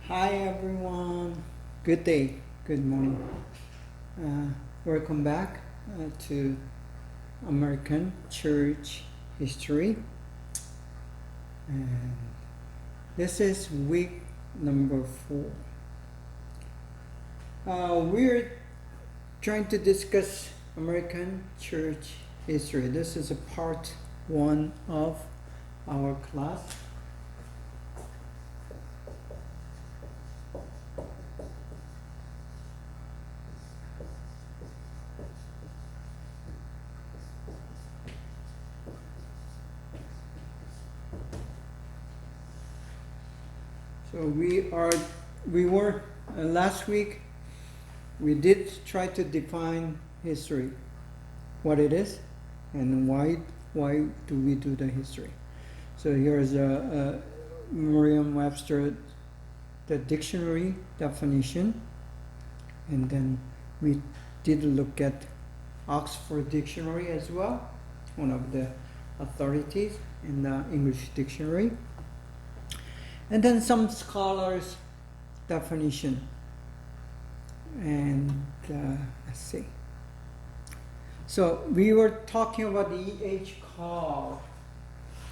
Hi everyone. Good day. Good morning. Welcome back to American Church History. And this is week number 4. We're trying to discuss American Church History. This is a part 1 of our class. So we were last week we did try to define history, what it is, and why do we do the history. So here's a Merriam-Webster, the dictionary definition, and then we did look at Oxford Dictionary as well, one of the authorities in the English dictionary. And then some scholars' definition. And let's see. So we were talking about E.H. Carr.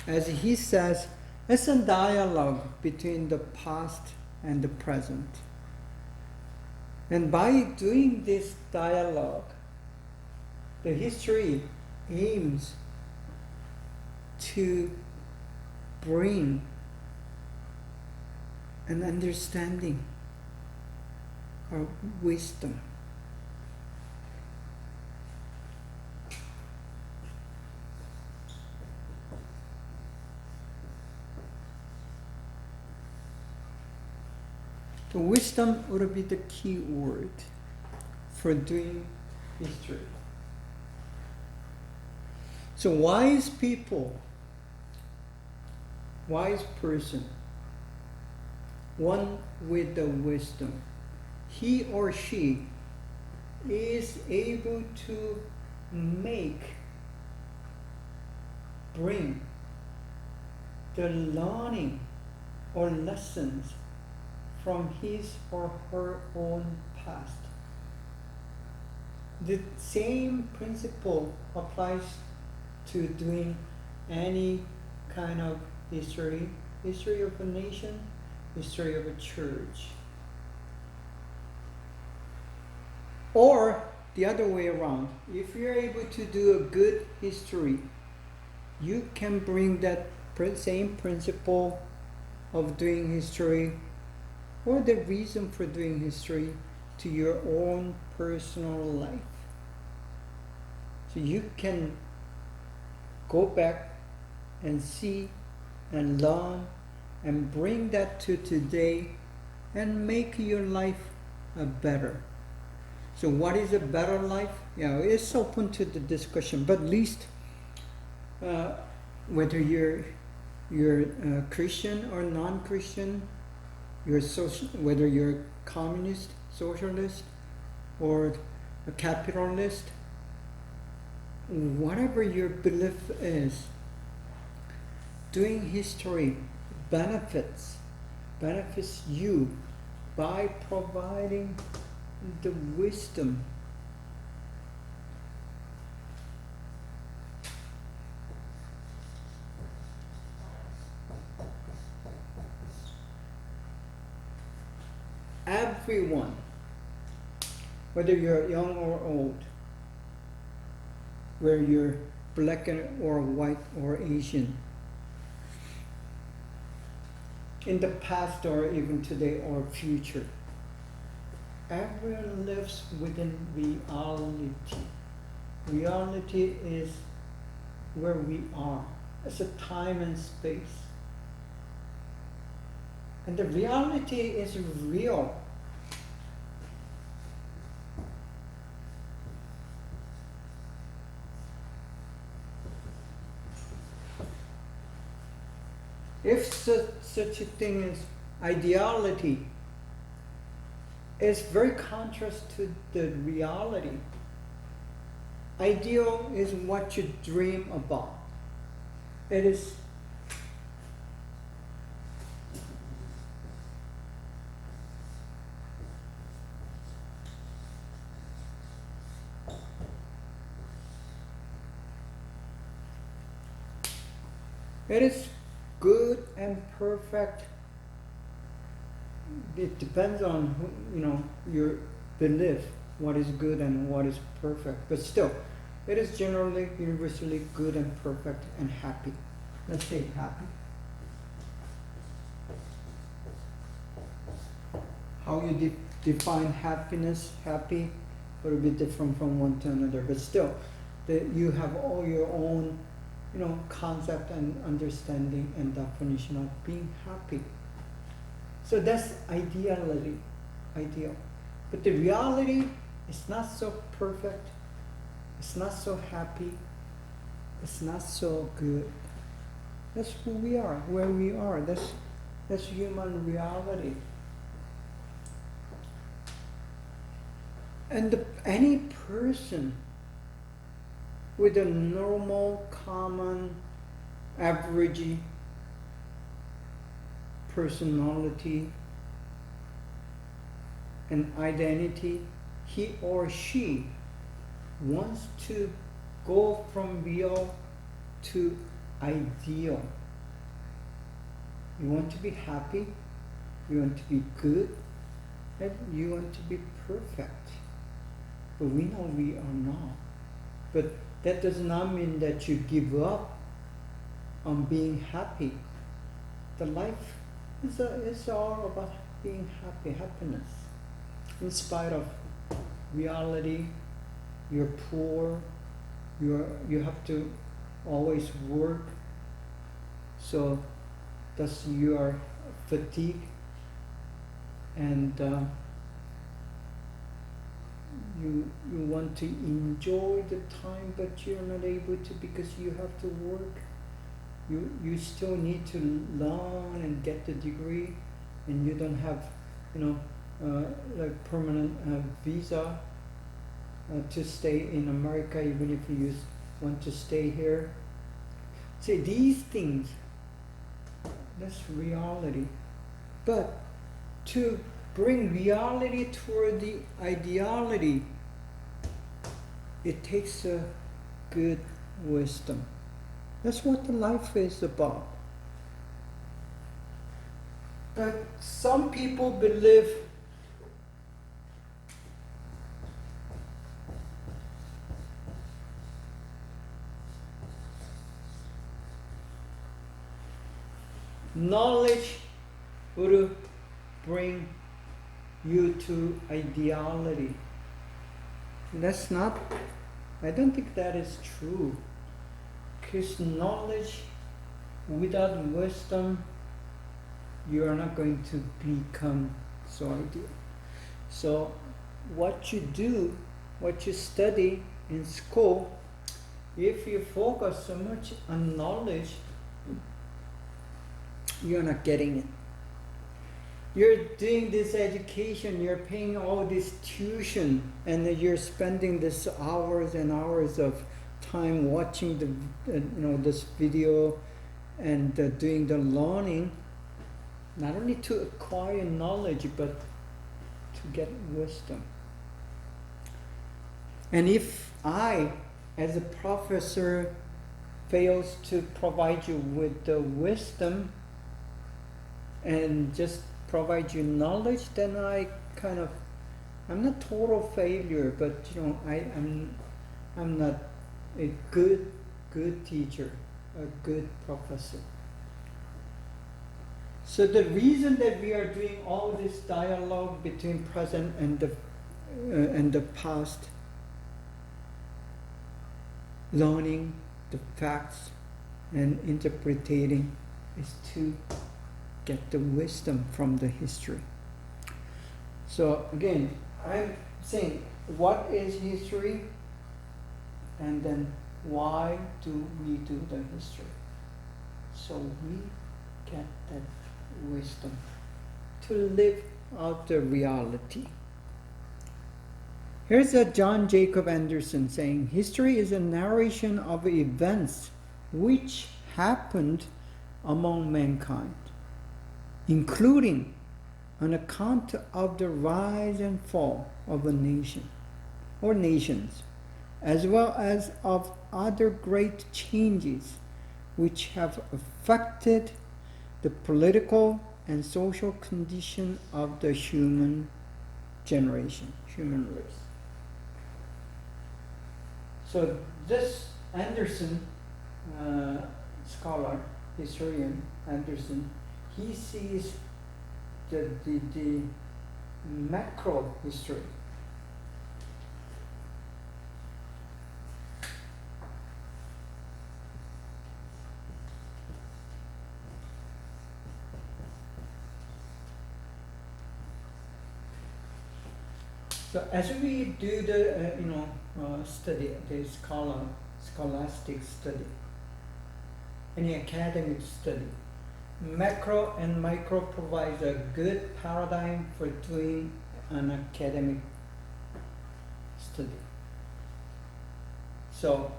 As he says, it's a dialogue between the past and the present. And by doing this dialogue, the history aims to bring an understanding or wisdom. The wisdom would be the key word for doing history. So wise people, wise person, one with the wisdom, he or she is able to bring the learning or lessons from his or her own past. The same principle applies to doing any kind of history of a nation, history of a church. Or the other way around, if you're able to do a good history, you can bring that same principle of doing history or the reason for doing history to your own personal life. So you can go back and see and learn and bring that to today and make your life better. So what is a better life? It's open to the discussion, but at least whether you're Christian or non-Christian, whether you're communist, socialist, or a capitalist, whatever your belief is, doing history benefits you by providing the wisdom everyone, whether you're young or old, whether you're black or white or Asian, in the past or even today or future, everyone lives within reality. Reality is where we are. It's a time and space. And the reality is real. If such a thing as ideality is very contrast to the reality. Ideal is what you dream about. It is It is good and perfect. It depends on your belief, what is good and what is perfect. But still, it is generally, universally good and perfect and happy. Let's say happy. How you define happiness, happy, will be different from one to another. But still, you have all your own, concept and understanding and definition of being happy. So that's ideal. But the reality is not so perfect. It's not so happy. It's not so good. That's who we are, where we are. That's human reality. And any person with a normal, common, average personality and identity, he or she wants to go from real to ideal. You want to be happy, you want to be good, and you want to be perfect. But we know we are not. But that does not mean that you give up on being happy. The life is all about being happy, happiness. In spite of reality, you're poor, you have to always work, so thus you are fatigued, and you want to enjoy the time, but you're not able to because you have to work. You still need to learn and get the degree, and you don't have like permanent visa to stay in America, even if you want to stay here. See, these things, that's reality. But to bring reality toward the ideality, it takes a good wisdom. That's what the life is about. But some people believe knowledge will bring you to ideality. That's not, I don't think that is true. Because knowledge without wisdom, you are not going to become so ideal. So what you do, what you study in school, if you focus so much on knowledge, you're not getting it. You're doing this education, you're paying all this tuition, and you're spending this hours and hours of time watching this video and doing the learning, not only to acquire knowledge, but to get wisdom. And if I, as a professor, fails to provide you with the wisdom and just provide you knowledge, then I'm not total failure, but I'm not a good teacher, a good professor. So the reason that we are doing all this dialogue between present and the past, learning the facts and interpreting, is to get the wisdom from the history. So again, I'm saying, what is history? And then why do we do the history? So we get that wisdom to live out the reality. Here's a John Jacob Anderson saying, history is a narration of events which happened among mankind, including an account of the rise and fall of a nation or nations, as well as of other great changes which have affected the political and social condition of the human generation, human race. So this Anderson, scholar, historian Anderson, he sees the macro history. So as we do the study, the scholastic study, any academic study, macro and micro provides a good paradigm for doing an academic study. So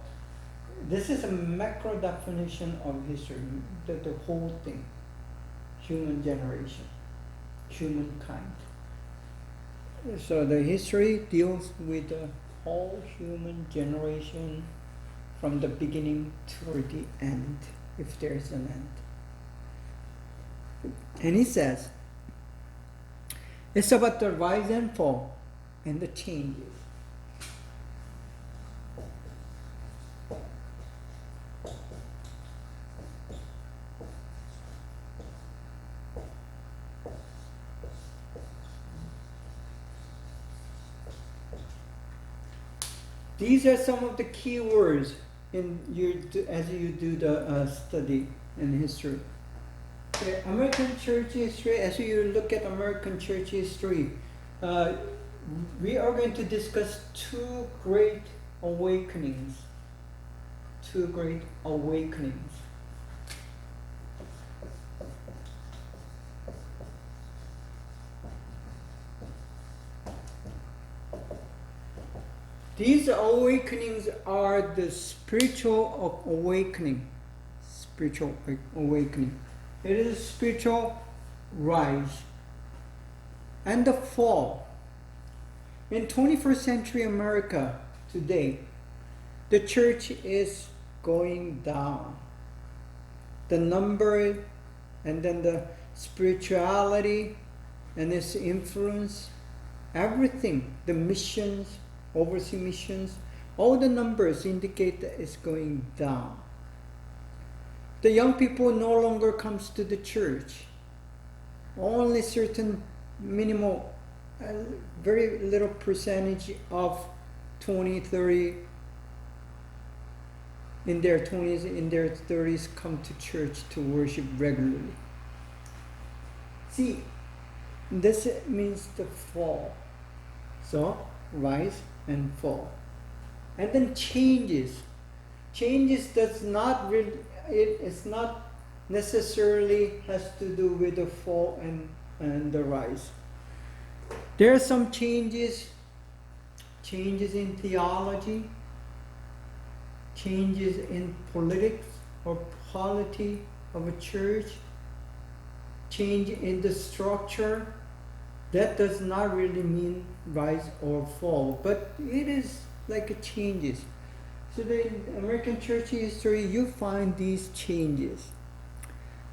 this is a macro definition of history, the whole thing, human generation, humankind. So the history deals with the whole human generation from the beginning to the end, if there is an end. And he says, it's about the rise and fall and the changes. These are some of the key words as you do the study in history. The American church history, as you look at American church history, we are going to discuss two great awakenings. Two great awakenings. These awakenings are the spiritual awakening. Spiritual awakening. It is a spiritual rise and the fall. In 21st century America today, the church is going down. The number and then the spirituality and its influence, everything, the missions, overseas missions, all the numbers indicate that it's going down. The young people no longer comes to the church. Only certain minimal, very little percentage of 20, 30, in their 20s, in their 30s come to church to worship regularly. See, this means the fall. So, rise and fall. And then changes. Changes does not really, it is not necessarily has to do with the fall and the rise. There are some changes in theology, changes in politics or polity of a church, change in the structure. That does not really mean rise or fall, but it is like a changes. So in American church history, you find these changes.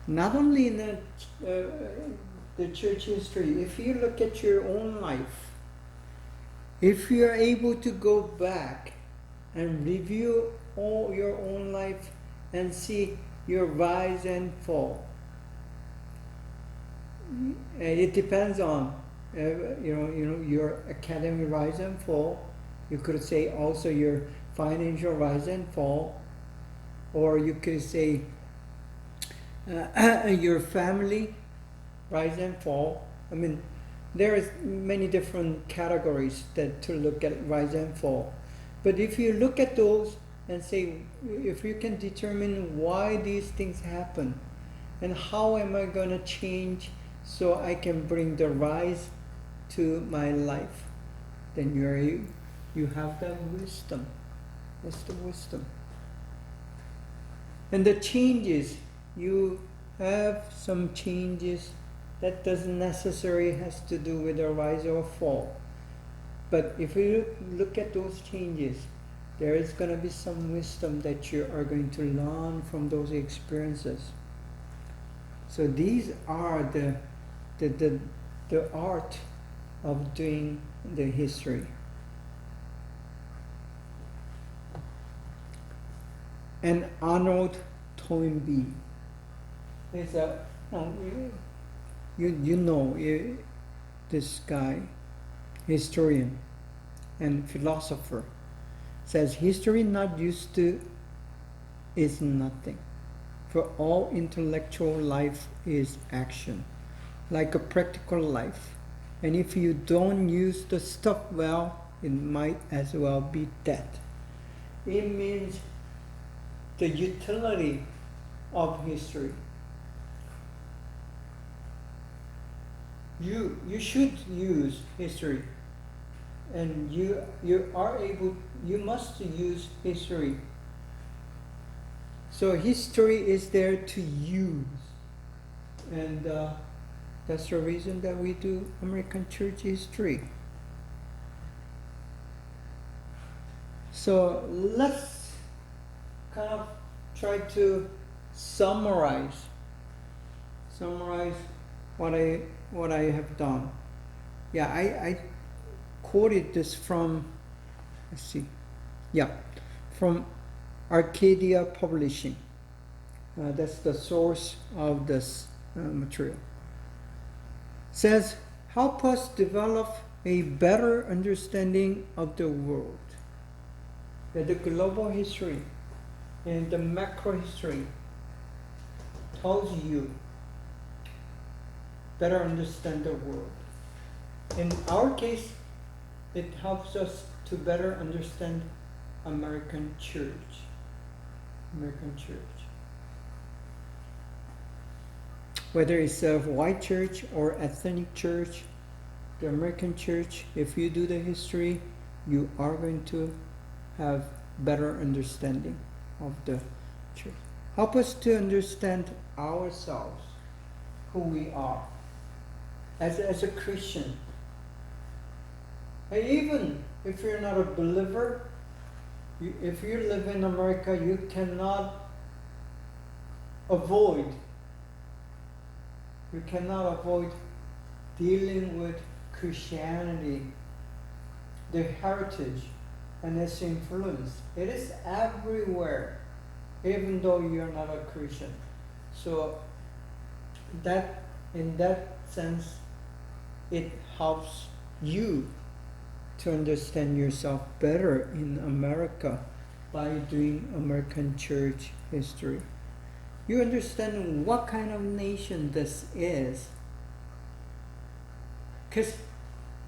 Not only in the church history, if you look at your own life, if you are able to go back and review all your own life and see your rise and fall, it depends on your academic rise and fall. You could say also your financial rise and fall, or you could say your family rise and fall. I mean, there is many different categories to look at rise and fall. But if you look at those and say, if you can determine why these things happen and how am I going to change so I can bring the rise to my life, then you have that wisdom. That's the wisdom. And the changes, you have some changes that doesn't necessarily has to do with a rise or fall. But if you look at those changes, there is going to be some wisdom that you are going to learn from those experiences. So these are the art of doing the history. And Arnold Toynbee is a this guy, historian and philosopher, says history not used to is nothing, for all intellectual life is action, like a practical life, and if you don't use the stuff well, it might as well be dead. It means the utility of history. You should use history, and you must use history. So history is there to use, and that's the reason that we do American church history. So let's kind of try to summarize what I have done. Yeah, I quoted this from, let's see, yeah, from Arcadia Publishing. That's the source of this material. Says, help us develop a better understanding of the world. The global history and the macro history tells you better understand the world. In our case, it helps us to better understand American church. Whether it's a white church or ethnic church, the American church, if you do the history, you are going to have better understanding of the church. Help us to understand ourselves, who we are as a Christian. And even if you're not a believer, if you live in America, you cannot avoid dealing with Christianity, the heritage, and its influence. It is everywhere, even though you're not a Christian. So in that sense, it helps you to understand yourself better in America by doing American church history. You understand what kind of nation this is. Because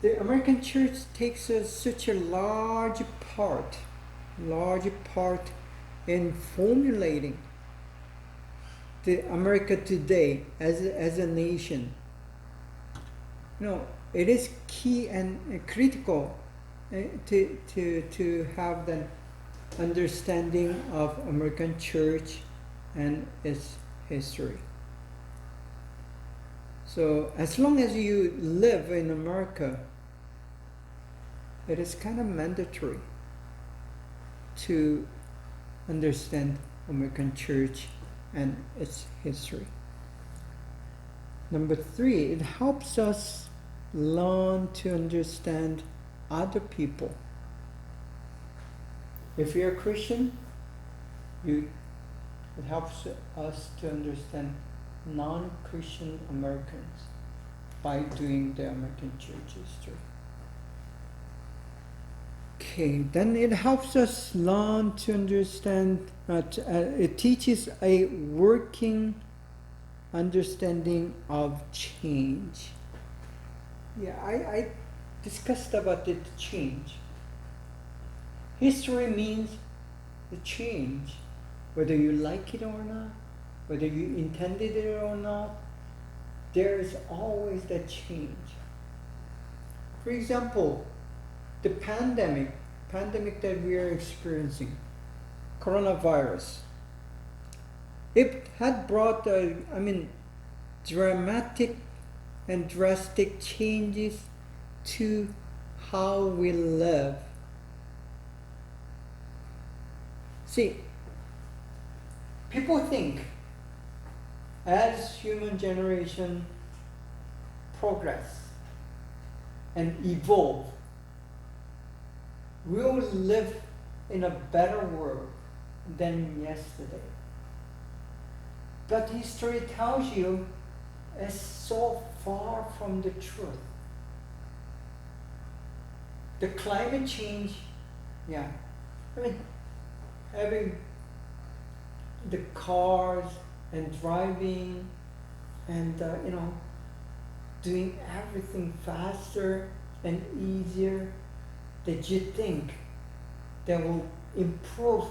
the American church takes such a large part in formulating the America today as a nation. It is key and critical to have the understanding of American church and its history. So as long as you live in America, it is kind of mandatory to understand American church and its history. Number 3, it helps us learn to understand other people. If you're a Christian, it helps us to understand non-Christian Americans by doing the American church history. Okay, then it helps us learn to understand, it teaches a working understanding of change. Yeah, I discussed about the change. History means the change, whether you like it or not, whether you intended it or not, there is always that change. For example, the pandemic that we are experiencing, coronavirus, it had brought, dramatic and drastic changes to how we live. See, people think as human generation progress and evolve, we'll live in a better world than yesterday. But history tells you it's so far from the truth. The climate change, yeah. I mean, having the cars and driving and, doing everything faster and easier that you think that will improve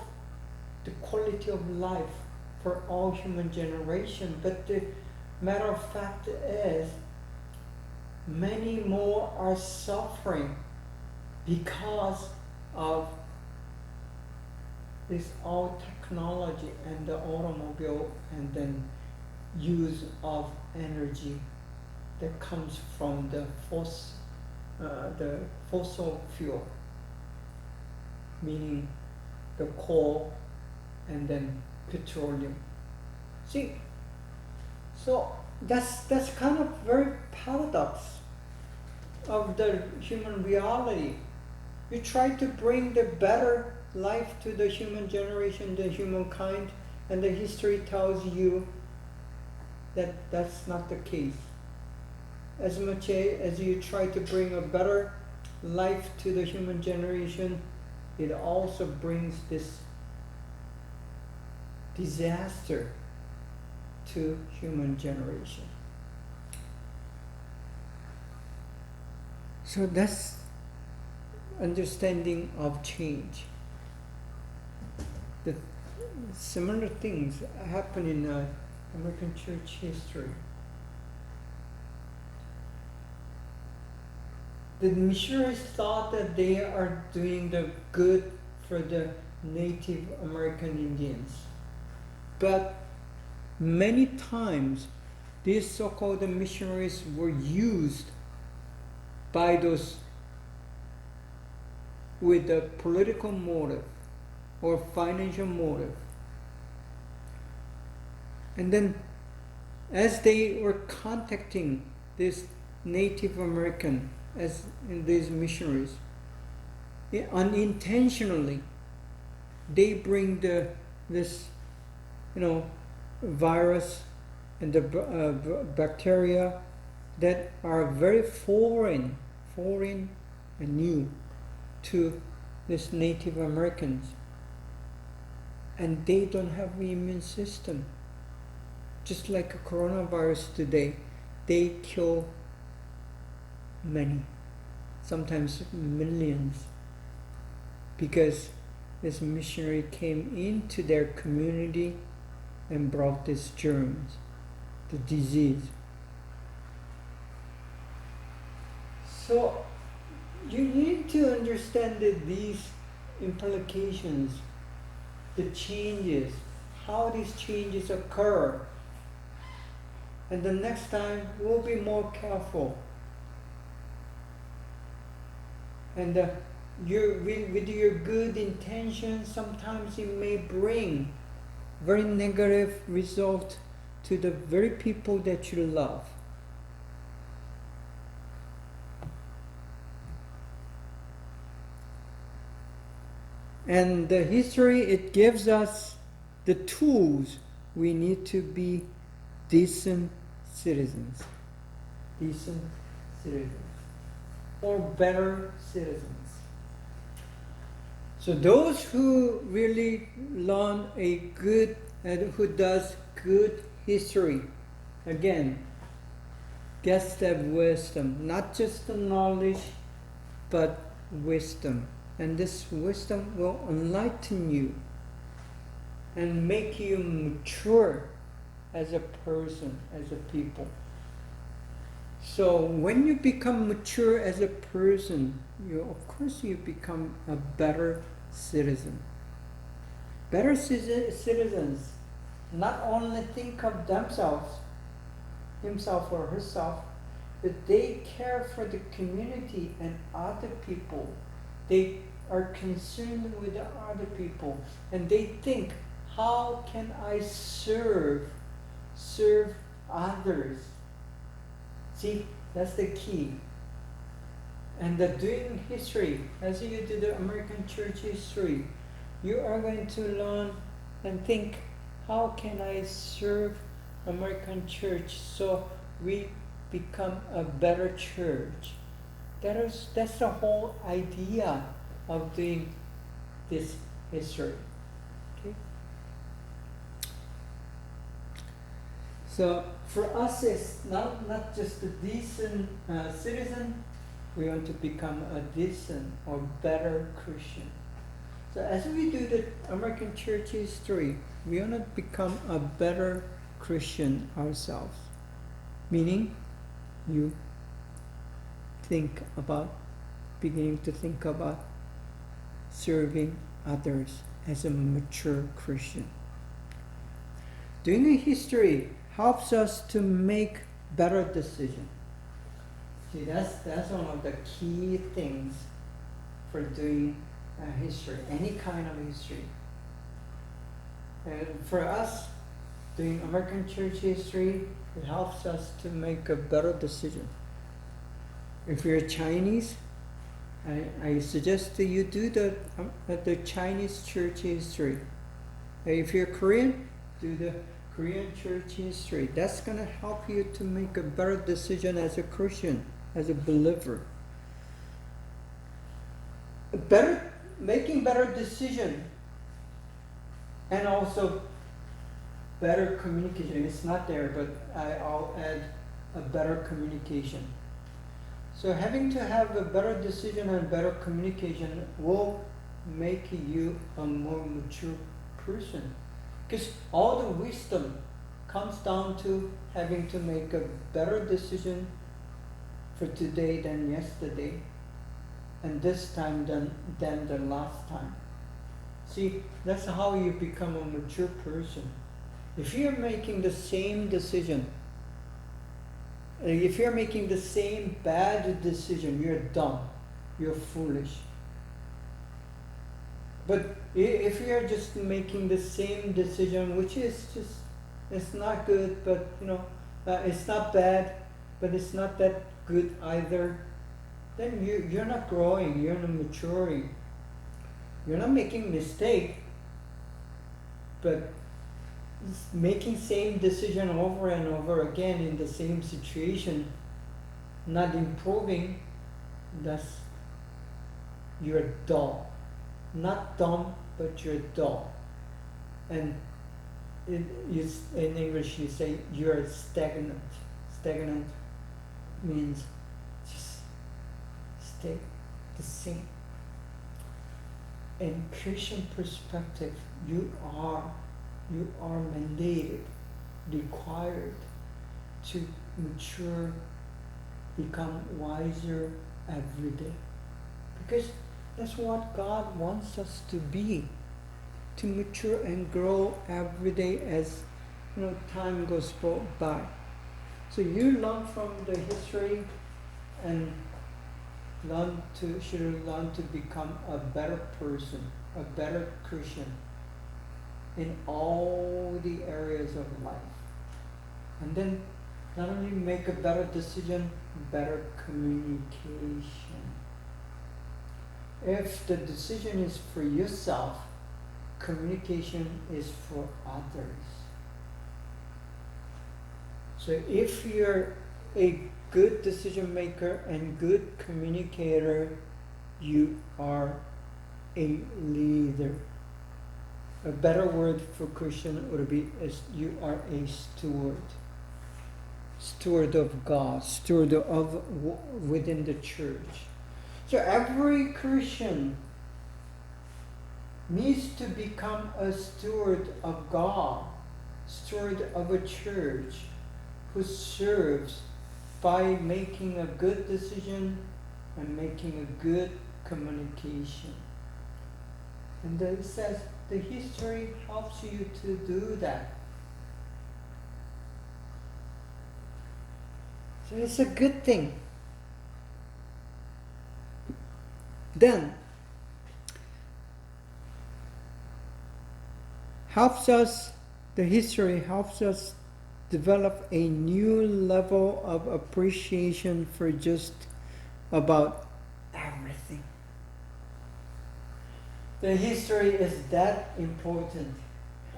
the quality of life for all human generation. But the matter of fact is, many more are suffering because of this all technology and the automobile and then use of energy that comes from the fossil fuel, meaning the coal and then petroleum. See, so that's kind of very paradox of the human reality. You try to bring the better life to the human generation, the humankind, and the history tells you that that's not the case. As much as you try to bring a better life to the human generation, it also brings this disaster to human generation. So that's understanding of change. The similar things happen in American church history. The missionaries thought that they are doing the good for the Native American Indians. But many times, these so-called missionaries were used by those with a political motive or financial motive. And then as they were contacting this Native American, as in these missionaries, unintentionally, they bring this virus and the bacteria that are very foreign and new to these Native Americans, and they don't have an immune system. Just like a coronavirus today, they kill many, sometimes millions, because this missionary came into their community and brought these germs, the disease. So you need to understand that these implications, the changes, how these changes occur, and the next time we'll be more careful. And with your good intentions, sometimes it may bring very negative result to the very people that you love. And the history, it gives us the tools we need to be decent citizens. Decent citizens. Or better citizens. So those who really learn a good and who does good history, again, gets that wisdom, not just the knowledge, but wisdom. And this wisdom will enlighten you and make you mature as a person, as a people. So when you become mature as a person, of course you become a better citizen. Better citizens not only think of themselves, himself or herself, but they care for the community and other people. They are concerned with the other people, and they think, how can I serve others? See, that's the key. And the doing history, as you do the American church history, you are going to learn and think, how can I serve American church so we become a better church? That's the whole idea of doing this history. Okay? So for us, it's not just a decent citizen. We want to become a decent or better Christian. So as we do the American church history, we want to become a better Christian ourselves. Meaning, you beginning to think about serving others as a mature Christian. Doing a history helps us to make better decisions. See, that's one of the key things for doing history, any kind of history. And for us, doing American church history, it helps us to make a better decision. If you're Chinese, I suggest that you do the Chinese church history. If you're Korean, do the Korean church history. That's going to help you to make a better decision as a Christian, as a believer. Making better decision and also better communication. It's not there, but I'll add a better communication. So having to have a better decision and better communication will make you a more mature person. Because all the wisdom comes down to having to make a better decision for today than yesterday, and this time than the last time. See, that's how you become a mature person. If you're making the same decision, if you're making the same bad decision, you're dumb, you're foolish. But if you're just making the same decision, which is just, it's not good, but it's not bad, but it's not that good either, then you're not growing, you're not maturing. You're not making mistake, but making same decision over and over again in the same situation, not improving, you're dull. Not dumb, but you're dull. And in English you say you're stagnant. Stagnant means just stay the same. In Christian perspective, you are mandated, required to mature, become wiser every day. Because that's what God wants us to be, to mature and grow every day as time goes by. So you learn from the history and should learn to become a better person, a better Christian in all the areas of life. And then not only make a better decision, better communication. If the decision is for yourself, communication is for others. So if you're a good decision maker and good communicator, you are a leader. A better word for Christian would be you are a steward. Steward of God, steward of within the church. So every Christian needs to become a steward of God, steward of a church who serves by making a good decision and making a good communication. And then it says the history helps you to do that. So it's a good thing. Then, the history helps us develop a new level of appreciation for just about everything. The history is that important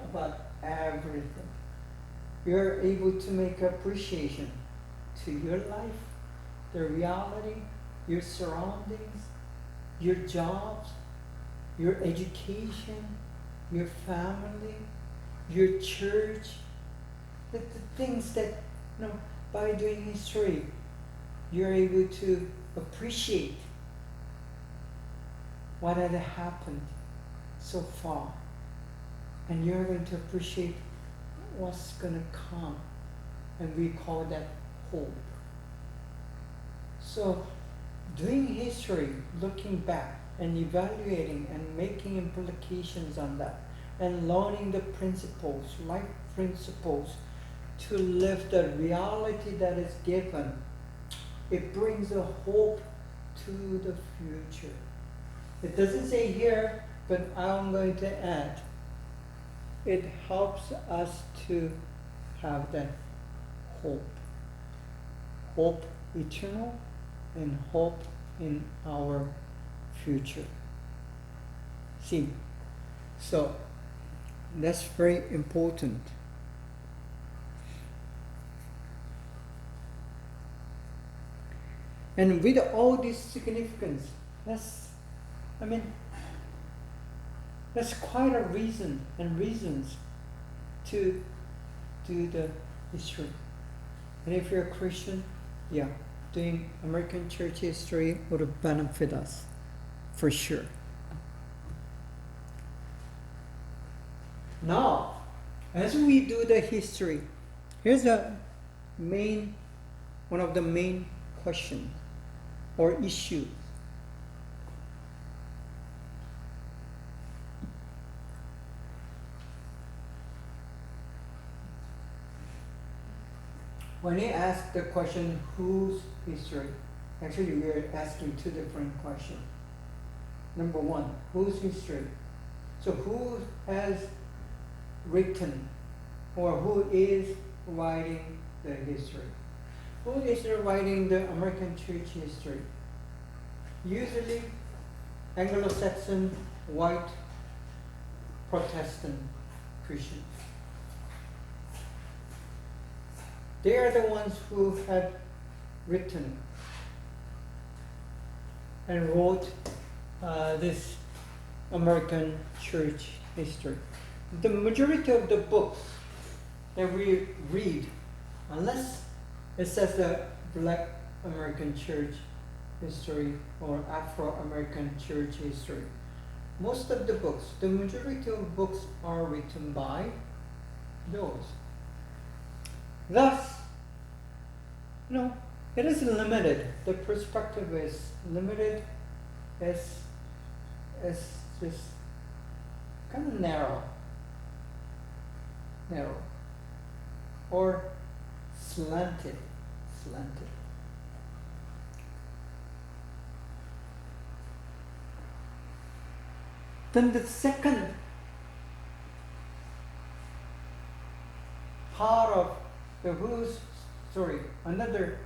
about everything. You're able to make appreciation to your life, the reality, your surroundings, your jobs, your education, your family, your church, the things that, by doing history, you're able to appreciate what had happened so far. And you're going to appreciate what's going to come. And we call that hope. So, doing history, looking back and evaluating and making implications on that, and learning the principles, life principles, to live the reality that is given, it brings a hope to the future. It doesn't say here, but I'm going to add, it helps us to have that hope. Hope eternal and hope in our future. See, so that's very important. And with all this significance, that's quite a reason and reasons to do the history. And if you're a Christian, doing American church history would benefit us, for sure. Now, as we do the history, here's one of the main questions or issues. When you ask the question, whose history? Actually, we are asking two different questions. Number one, whose history? So who has written, or who is writing the history? Who is writing the American church history? Usually Anglo-Saxon, white, Protestant Christians. They are the ones who have written and wrote this American church history. The majority of the books that we read, unless it says the Black American church history or Afro-American church history, most of the books, the majority of books are written by those. Thus, it is limited. The perspective is limited, it's just kind of narrow, or slanted. Then the second part of another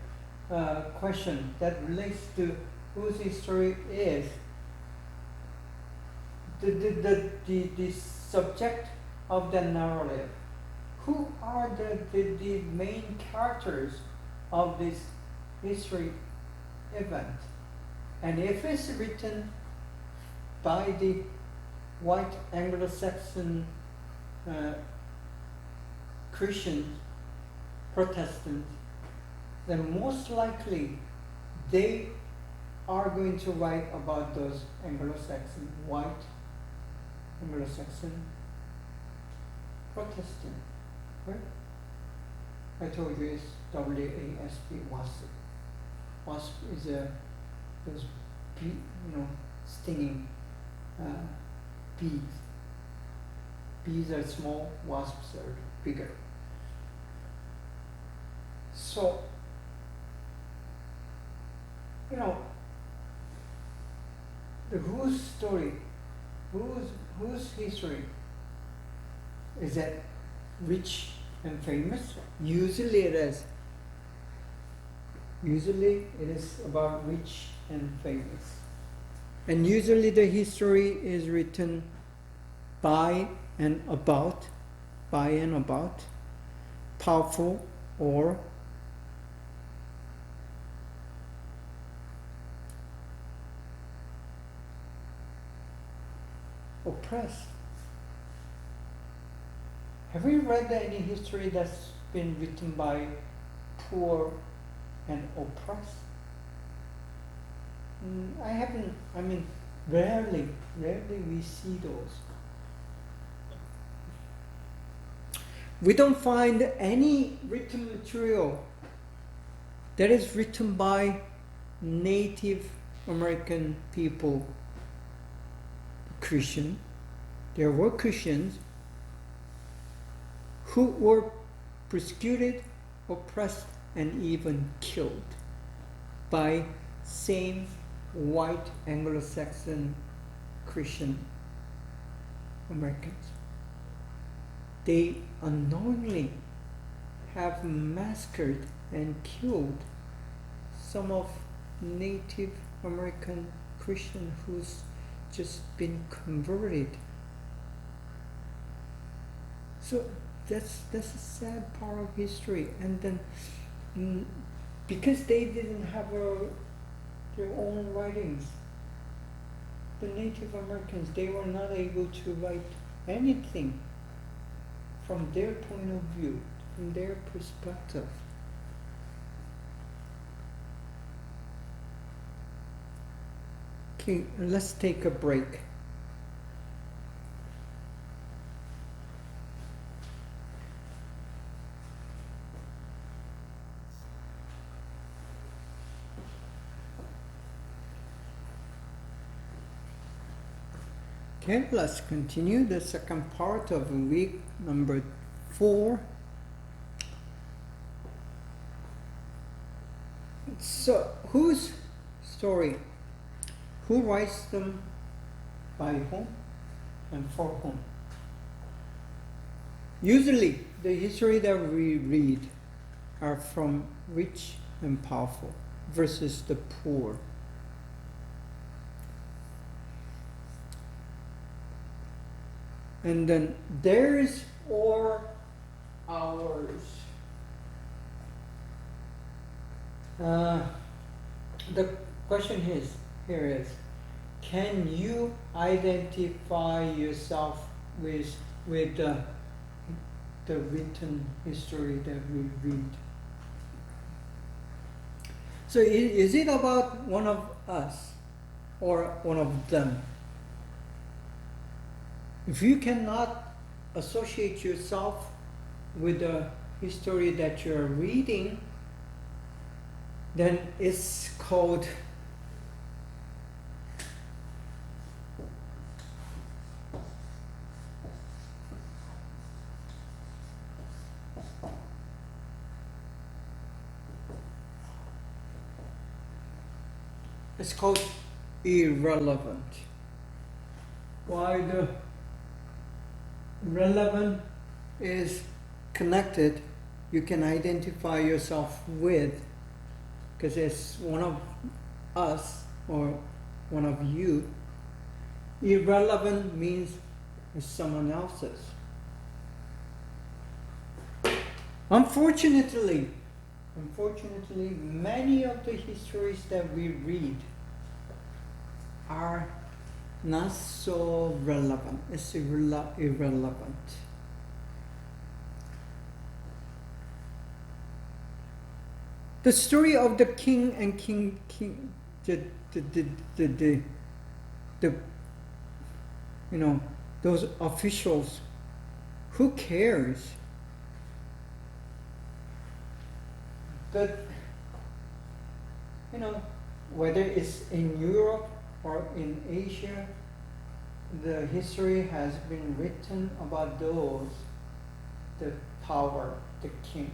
question that relates to whose history is the subject of the narrative. Who are the main characters of this history event? And if it's written by the white Anglo-Saxon Christians, Protestants, then most likely they are going to write about those Anglo-Saxon, white Anglo-Saxon Protestant, right? I told you it's WASP, WASP. WASP is those stinging bees. Bees are small, wasps are bigger. So, whose story, whose history is that rich and famous? Usually it is. Usually it is about rich and famous. And usually the history is written by and about, powerful or oppressed. Have you read any history that's been written by poor and oppressed? I haven't, rarely we see those. We don't find any written material that is written by Native American people, Christian. There were Christians who were persecuted, oppressed, and even killed by same white Anglo-Saxon Christian Americans. They unknowingly have massacred and killed some of Native American Christian who's just been converted. So that's a sad part of history. And then because they didn't have their own writings, the Native Americans, they were not able to write anything from their point of view, from their perspective. Okay, let's take a break. Okay, let's continue the second part of week number 4. So, whose story? Who writes them, by whom, and for whom? Usually, the history that we read are from rich and powerful versus the poor. And then theirs or ours. The question here is, can you identify yourself with the written history that we read? So is it about one of us or one of them? If you cannot associate yourself with the history that you're reading, then it's called irrelevant. Why the relevant is connected, you can identify yourself with, because it's one of us or one of you. Irrelevant means it's someone else's. Unfortunately, many of the histories that we read are not so relevant. It's irrelevant. The story of the king and those officials, who cares? But whether it's in Europe or in Asia, the history has been written about those, the power, the king,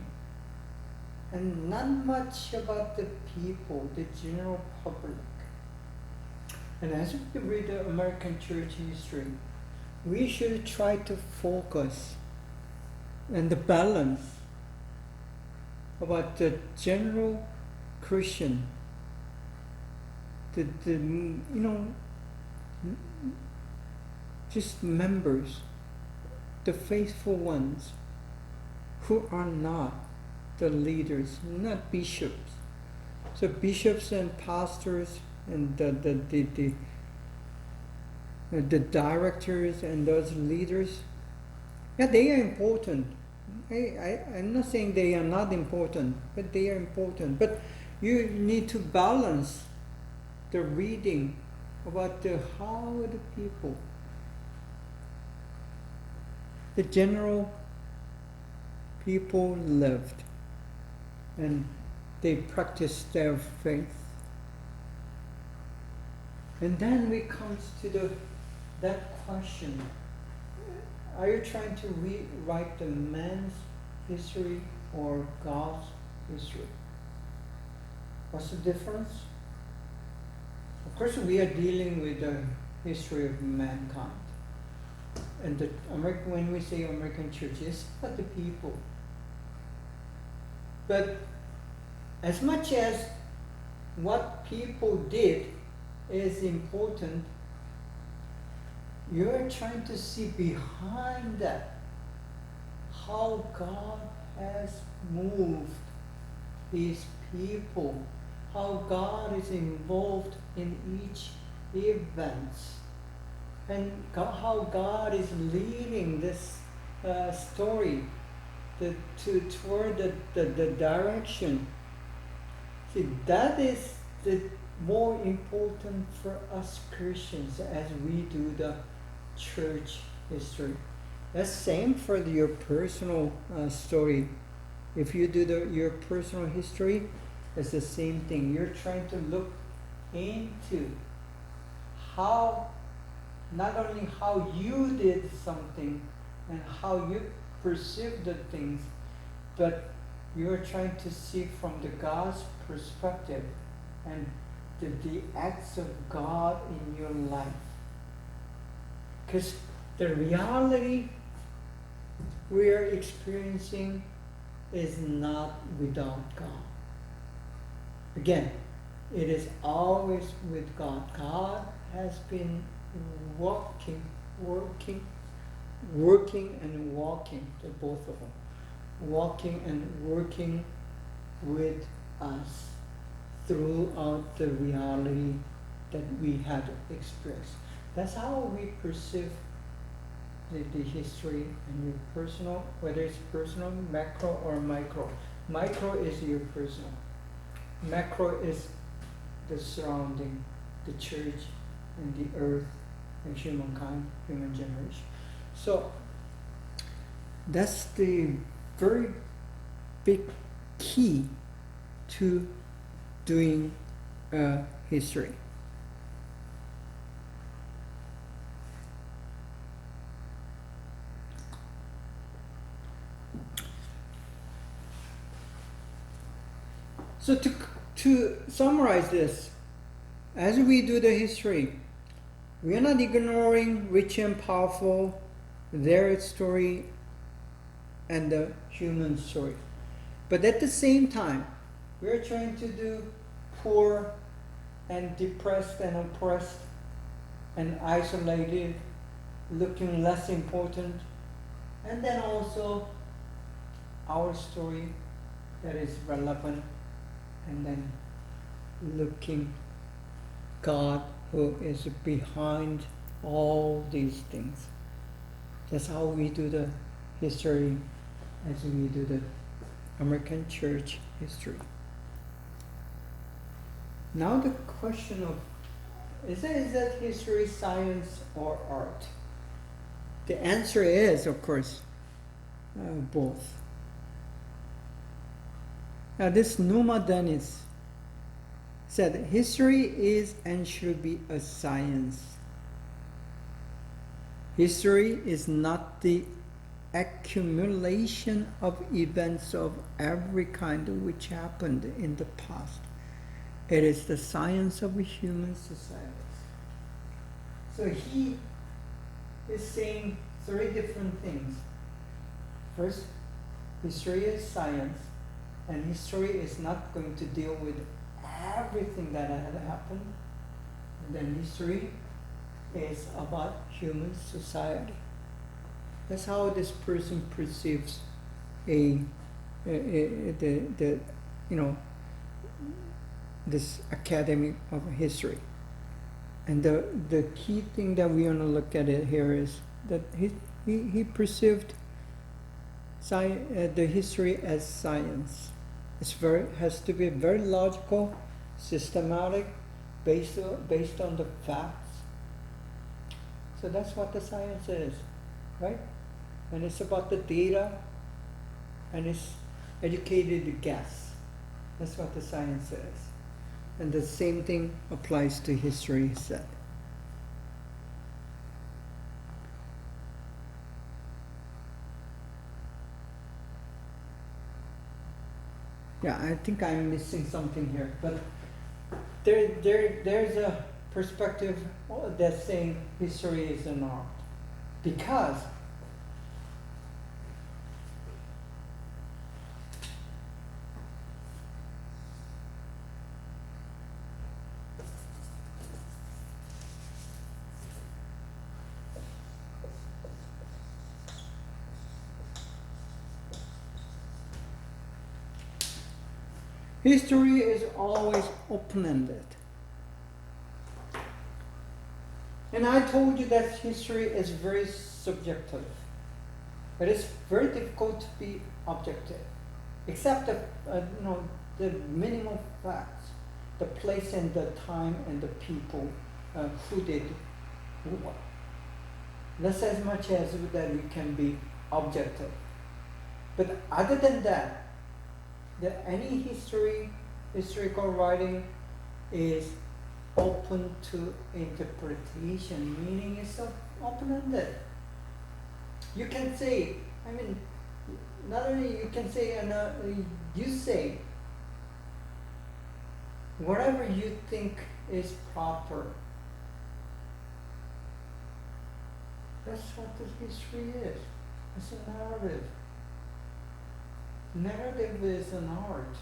and not much about the people, the general public. And as we read the American church history, we should try to focus and the balance about the general Christian, just members, the faithful ones who are not the leaders, not bishops. So bishops and pastors and the directors and those leaders, yeah, they are important. I'm not saying they are not important, but they are important. But you need to balance the reading about how the people, the general people lived, and they practiced their faith. And then we come to that question: are you trying to rewrite the man's history or God's history? What's the difference? Of course, we are dealing with the history of mankind. And when we say American church, it's about the people. But as much as what people did is important, you're trying to see behind that how God has moved these people, how God is involved in each event, and how God is leading this story toward the direction. See, that is the more important for us Christians as we do the church history. That's same for your personal story. If you do your personal history, it's the same thing. You're trying to look into how, not only how you did something and how you perceive the things, but you're trying to see from the God's perspective and the acts of God in your life. Because the reality we are experiencing is not without God. Again, it is always with God. God has been working and walking, the both of them. Walking and working with us throughout the reality that we had experienced. That's how we perceive the history and your personal, whether it's personal, macro or micro. Micro is your personal. Macro is the surrounding, the church and the earth and humankind, human generation. So that's the very big key to doing history. So to summarize this, as we do the history, we are not ignoring rich and powerful, their story, and the human story. But at the same time, we are trying to do poor and depressed and oppressed and isolated, looking less important, and then also our story that is relevant, and then looking God who is behind all these things. That's how we do the history as we do the American church history. Now the question of, is that history science or art? The answer is, of course, both. Now this Numa Dennis said, history is and should be a science. History is not the accumulation of events of every kind which happened in the past. It is the science of human societies. So he is saying three different things. First, history is science, and history is not going to deal with everything that had happened. And then history is about human society. That's how this person perceives the this academy of history. And the key thing that we want to look at it here is that he perceived the history as science. Has to be very logical, systematic, based on the facts. So that's what the science is, right? And it's about the data, and it's educated guess. That's what the science is. And the same thing applies to history, he said. Yeah, I think I'm missing something here, but there's a perspective that's saying history is an art. Because history is always open-ended. And I told you that history is very subjective. It is very difficult to be objective, except the minimum facts, the place and the time and the people who did what. That's as much as that we can be objective. But other than that, any historical writing is open to interpretation, meaning it's open-ended. You can say, not only you can say, you say whatever you think is proper. That's what the history is. It's a narrative. Narrative is an art.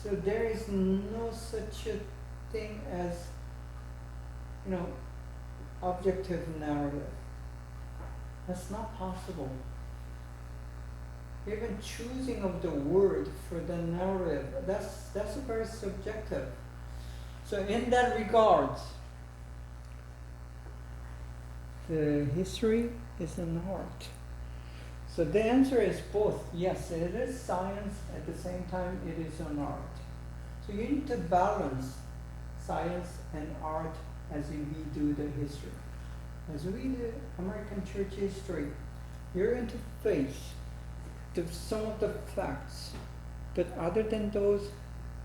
So there is no such a thing as, objective narrative. That's not possible. Even choosing of the word for the narrative, that's very subjective. So in that regards, the history is an art. So the answer is both. Yes, it is science, at the same time it is an art. So you need to balance science and art as we do the history. As we do American church history, you're going to face some of the facts, but other than those,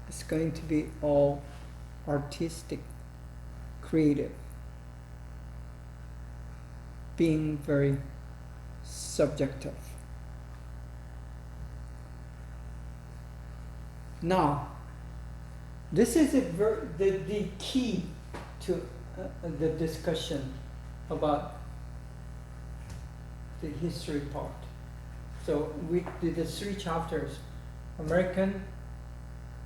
it's going to be all artistic, creative, being very subjective. Now, this is the key to the discussion about the history part. So we did the 3 chapters: American,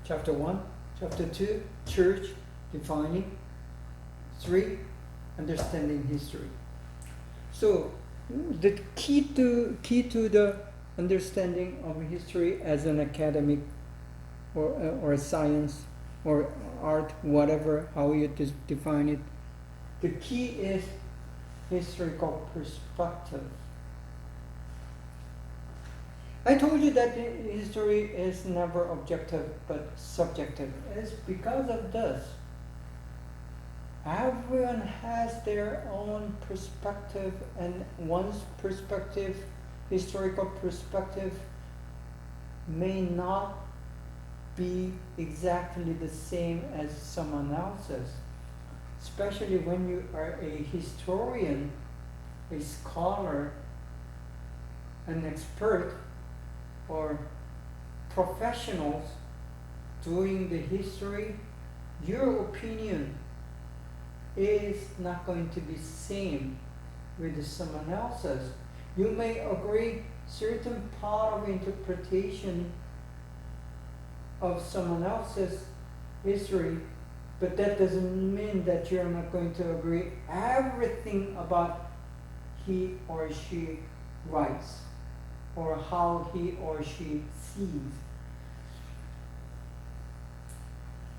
chapter 1, chapter 2, church, defining, 3, understanding history. So the key to the understanding of history as an academic or a science or art, whatever, how you define it, the key is historical perspective. I told you that history is never objective but subjective. It's because of this. Everyone has their own perspective, and one's perspective, historical perspective, may not be exactly the same as someone else's. Especially when you are a historian, a scholar, an expert, or professionals doing the history, your opinion is not going to be same with someone else's. You may agree certain part of interpretation of someone else's history, but that doesn't mean that you're not going to agree everything about he or she writes or how he or she sees.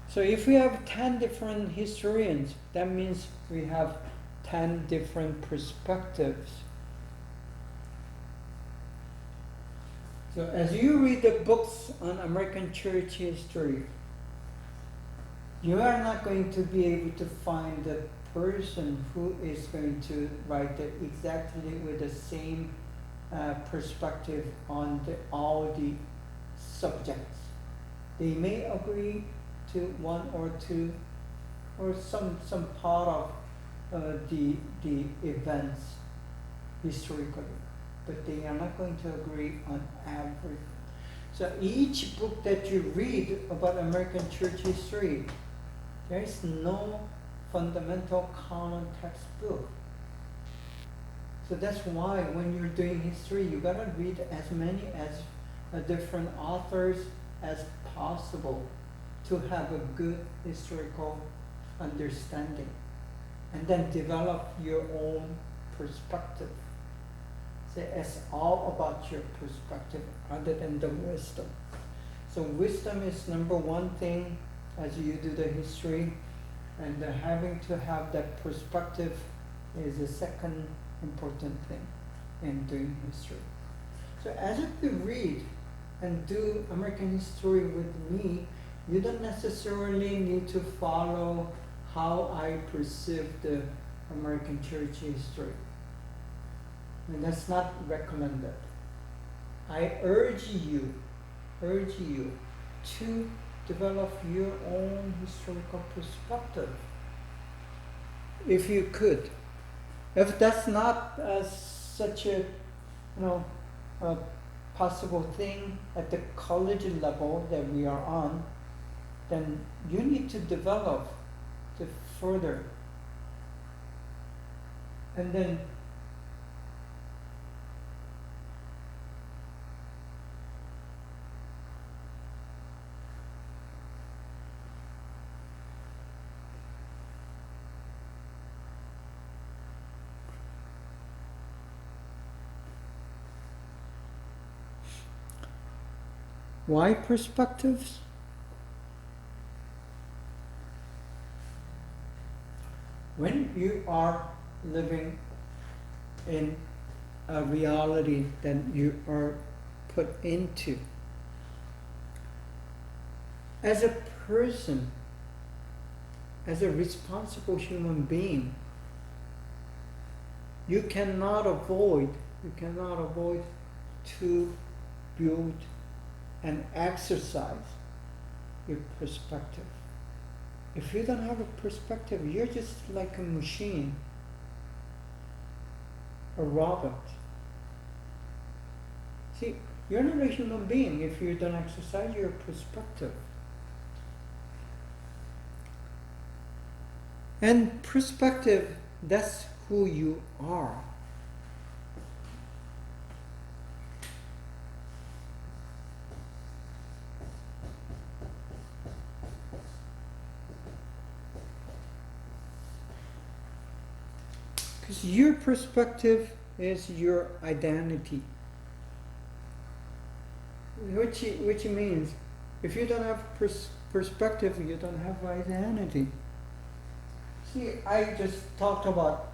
So if we have 10 different historians, that means we have 10 different perspectives. So as you read the books on American church history, you are not going to be able to find the person who is going to write it exactly with the same perspective on all the subjects. They may agree to one or two or some part of the events historically, but they are not going to agree on everything. So each book that you read about American church history, there is no fundamental common textbook. So that's why when you're doing history, you gotta read as many as different authors as possible to have a good historical understanding, and then develop your own perspective. So it's all about your perspective other than the wisdom. So wisdom is number one thing as you do the history, and having to have that perspective is the second important thing in doing history. So as you read and do American history with me, you don't necessarily need to follow how I perceive the American church history. And that's not recommended. I urge you to develop your own historical perspective, if you could. If that's not such a a possible thing at the college level that we are on, then you need to develop to further. And then why perspectives? When you are living in a reality that you are put into, as a person, as a responsible human being, you cannot avoid to build and exercise your perspective. If you don't have a perspective, you're just like a machine, a robot. See, you're not a human being if you don't exercise your perspective. And perspective, that's who you are. Because your perspective is your identity. Which means, if you don't have perspective, you don't have identity. See, I just talked about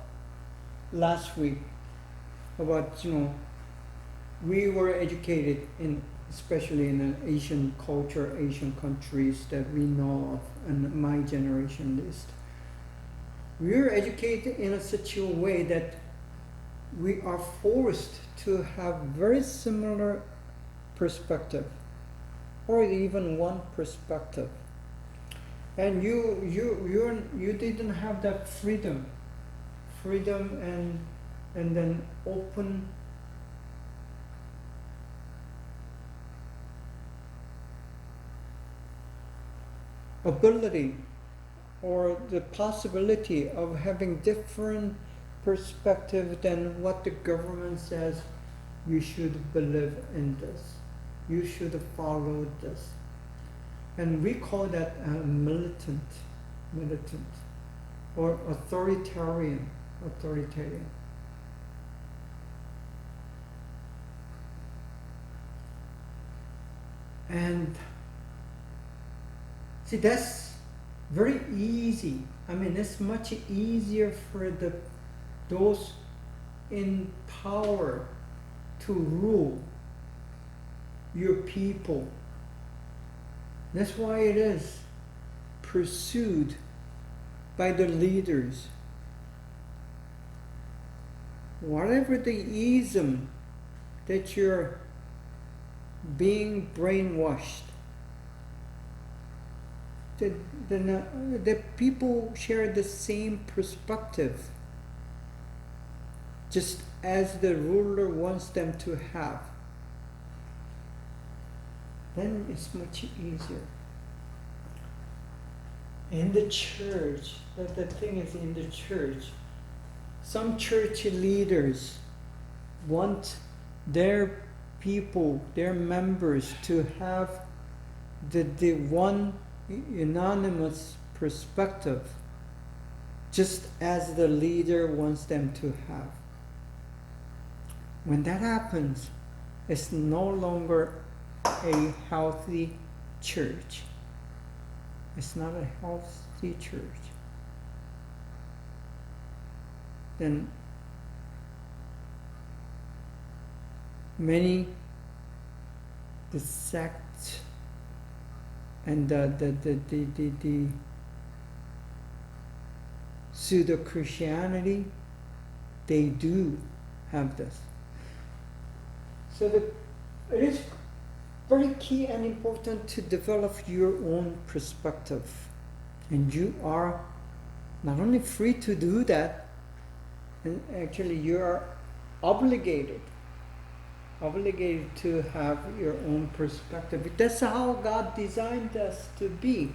last week about, we were educated especially in an Asian culture, Asian countries that we know of, and my generation at least. We are educated in such a way that we are forced to have very similar perspective, or even one perspective, and you didn't have that freedom and then open ability or the possibility of having different perspective than what the government says you should believe in this. You should follow this. And we call that militant, or authoritarian. And see, that's very easy. I mean, it's much easier for those in power to rule your people. That's why it is pursued by the leaders. Whatever the ism that you're being brainwashed, the people share the same perspective, just as the ruler wants them to have. Then it's much easier. In the church, the thing is, in the church, some church leaders want their people, their members, to have the one unanimous perspective, just as the leader wants them to have. When that happens, it's no longer a healthy church. It's not a healthy church. Then many, the sect and the pseudo-Christianity, they do have this. So it is very key and important to develop your own perspective. And you are not only free to do that, and actually you are obligated to have your own perspective. That's how God designed us to be.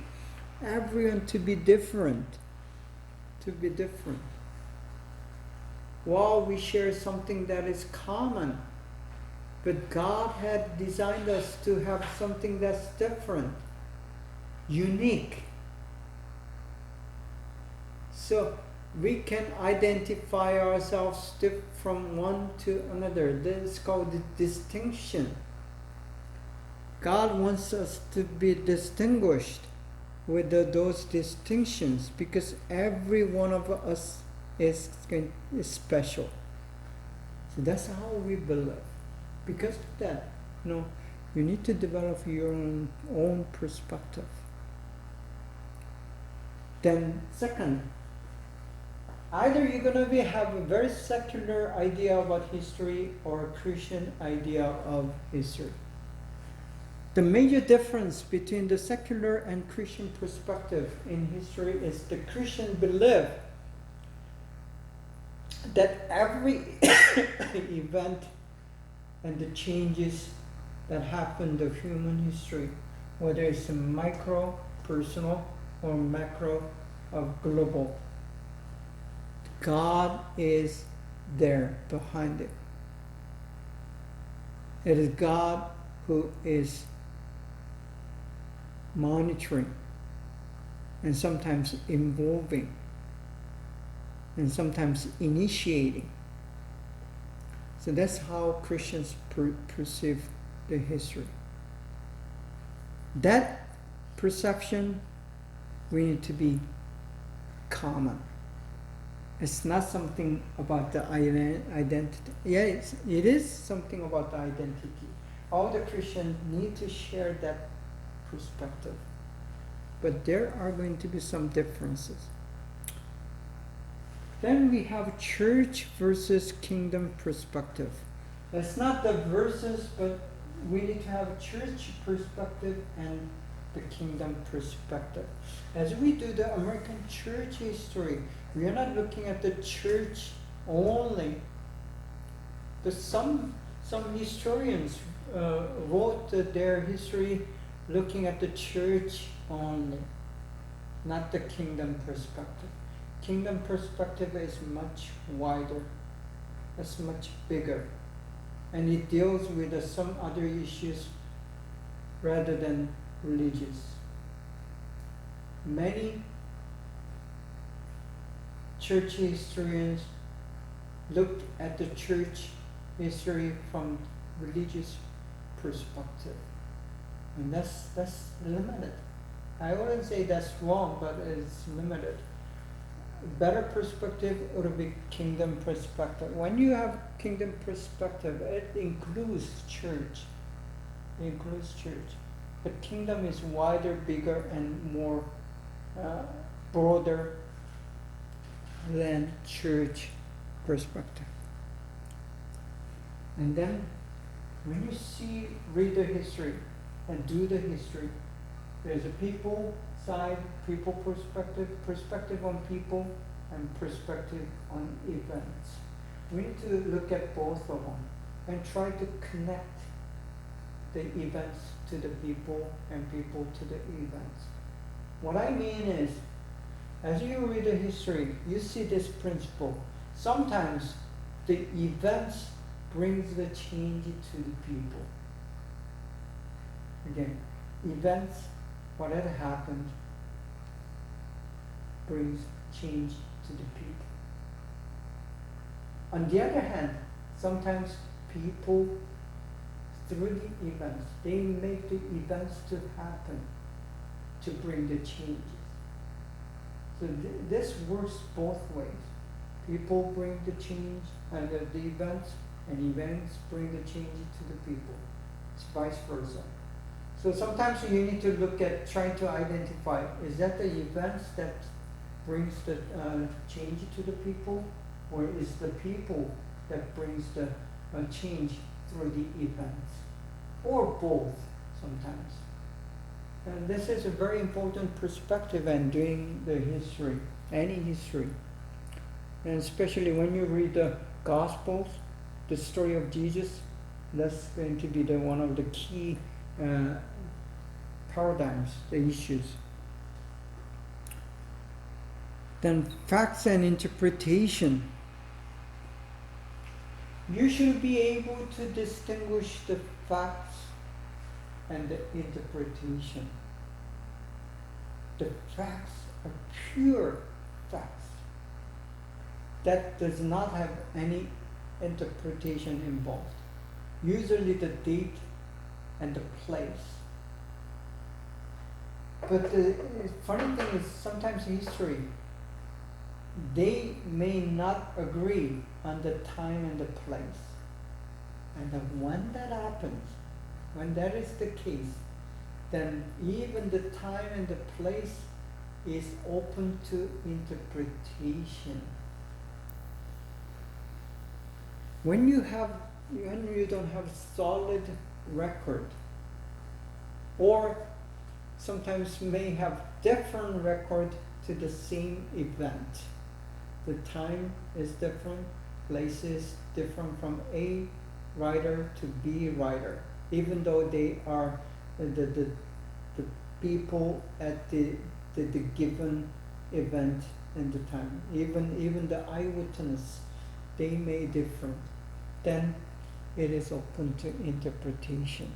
Everyone to be different. While we share something that is common, but God had designed us to have something that's different, unique. So we can identify ourselves from one to another. This is called the distinction. God wants us to be distinguished with those distinctions, because every one of us is special. So that's how we believe. Because of that, you need to develop your own perspective. Then second, either you're going to have a very secular idea about history or a Christian idea of history. The major difference between the secular and Christian perspective in history is the Christian belief that every event and the changes that happen to human history, whether it's micro, personal, or macro, or global, God is there behind it. It is God who is monitoring and sometimes involving and sometimes initiating. So that's how Christians perceive the history. That perception, we need to be common. It's not something about the identity. Yeah, it is something about the identity. All the Christians need to share that perspective. But there are going to be some differences. Then we have church versus kingdom perspective. That's not the verses, but we need to have church perspective and the kingdom perspective. As we do the American church history, we are not looking at the church only. Some historians wrote their history looking at the church only, not the kingdom perspective. Kingdom perspective is much wider, it's much bigger. and it deals with some other issues rather than religious. Many church historians looked at the church history from religious perspective, and that's limited. I wouldn't say that's wrong, but it's limited. Better perspective would be kingdom perspective. When you have kingdom perspective, it includes church. It includes church. The kingdom is wider, bigger, and more broader than church perspective. And then when you read the history and do the history, there's a people side, people perspective on people, and perspective on events. We need to look at both of them and try to connect the events to the people and people to the events. What I mean is, as you read the history, you see this principle. Sometimes the events brings the change to the people. Again, events, what had happened, brings change to the people. On the other hand, sometimes people, through the events, they make the events to happen to bring the changes. So this works both ways. People bring the change, and the events, and events bring the change to the people. It's vice versa. So sometimes you need to look at trying to identify, is that the events that brings the change to the people, or is the people that brings the change through the events, or both sometimes. And this is a very important perspective in doing the history, any history. And especially when you read the Gospels, the story of Jesus, that's going to be one of the key paradigms, the issues. Then facts and interpretation. You should be able to distinguish the facts and the interpretation. The facts are pure facts. That does not have any interpretation involved. Usually the date and the place. But the funny thing is, sometimes history, they may not agree on the time and the place. And then when that happens, when that is the case, then even the time and the place is open to interpretation. When you don't have solid record, or sometimes may have different record to the same event. The time is different, place is different from A writer to B writer, even though they are the people at the given event and the time. Even the eyewitness, they may differ. Then it is open to interpretation.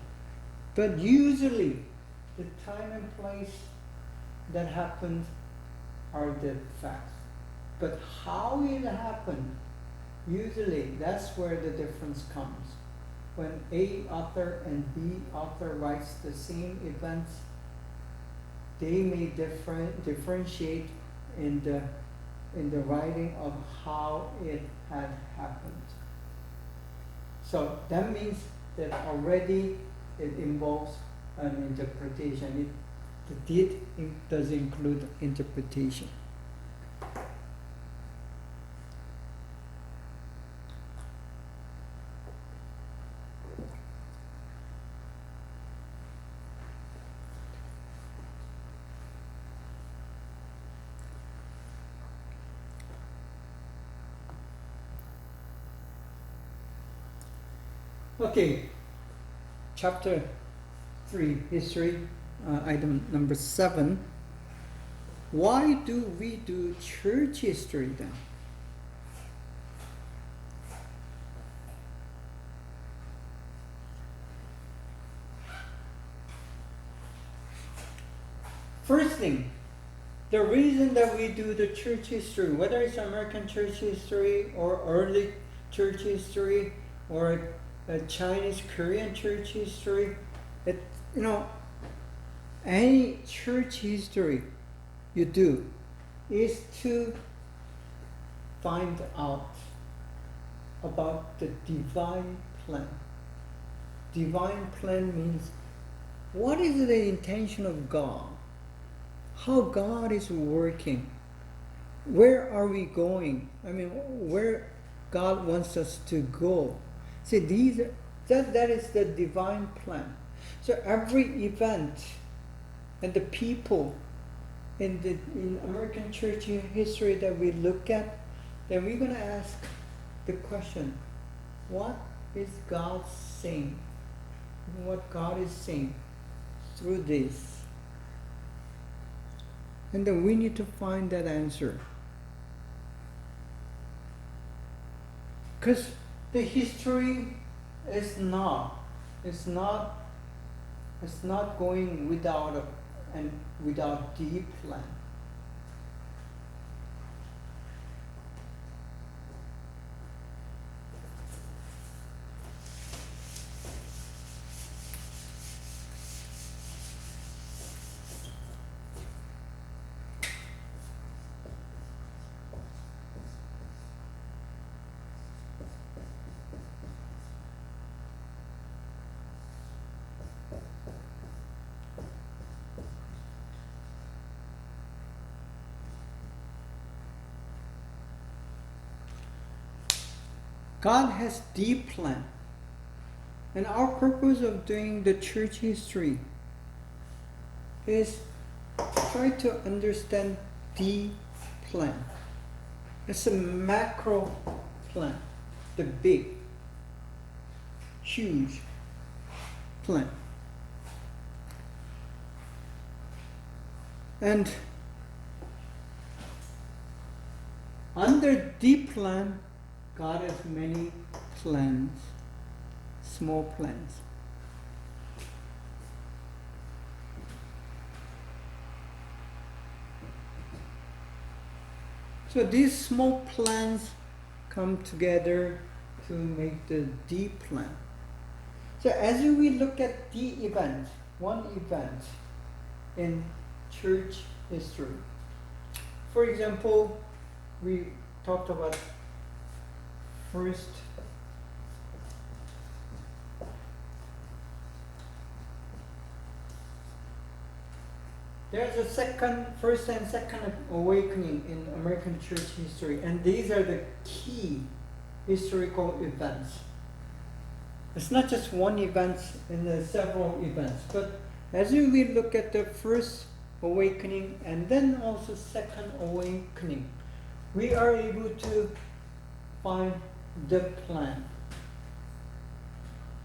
But usually, the time and place that happened are the facts. But how it happened, usually that's where the difference comes. When A author and B author writes the same events, they may differentiate in the writing of how it had happened. So that means that already it involves an interpretation. The did does include interpretation. Okay, chapter 3, history, item number 7. Why do we do church history then? First thing, the reason that we do the church history, whether it's American church history or early church history or Chinese Korean church history, any church history you do is to find out about the divine plan. Divine plan means what is the intention of God? How God is working? Where are we going? Where God wants us to go. See, that is the divine plan. So every event and the people in American church history that we look at, then we're going to ask the question, what is God saying? What God is saying through this? And then we need to find that answer. Because the history is not going without deep plan. God has deep plan. And our purpose of doing the church history is try to understand the plan. It's a macro plan, the big, huge plan. And under the plan, God has many plans, small plans. So these small plans come together to make the deep plan. So as we look at the event, one event in church history. For example, we talked about first there's a first and second awakening in American church history, and these are the key historical events. It's not just one event and the several events, but as we look at the first awakening and then also second awakening, we are able to find the plan.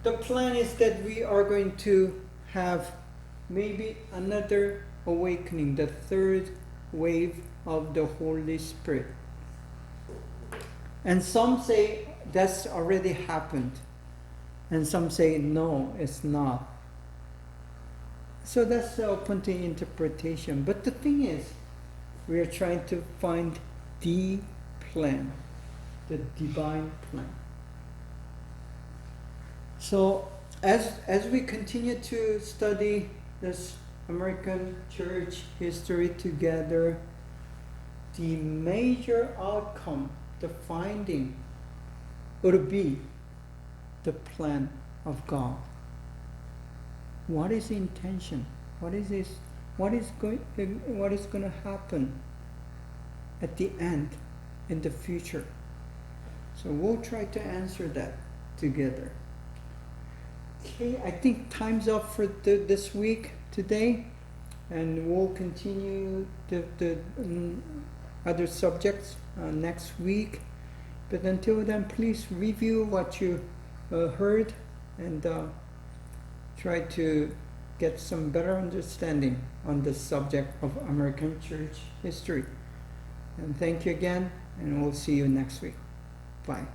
The plan is that we are going to have maybe another awakening, the third wave of the Holy Spirit. And some say that's already happened. And some say no, it's not. So that's open to interpretation. But the thing is, we are trying to find the plan, the divine plan. So as we continue to study this American church history together, the major outcome, the finding, would be the plan of God. What is the intention? What is this? What is going to happen at the end, in the future? So we'll try to answer that together. Okay, I think time's up for this week today, and we'll continue the other subjects next week. But until then, please review what you heard and try to get some better understanding on the subject of American church history. And thank you again, and we'll see you next week. Bye.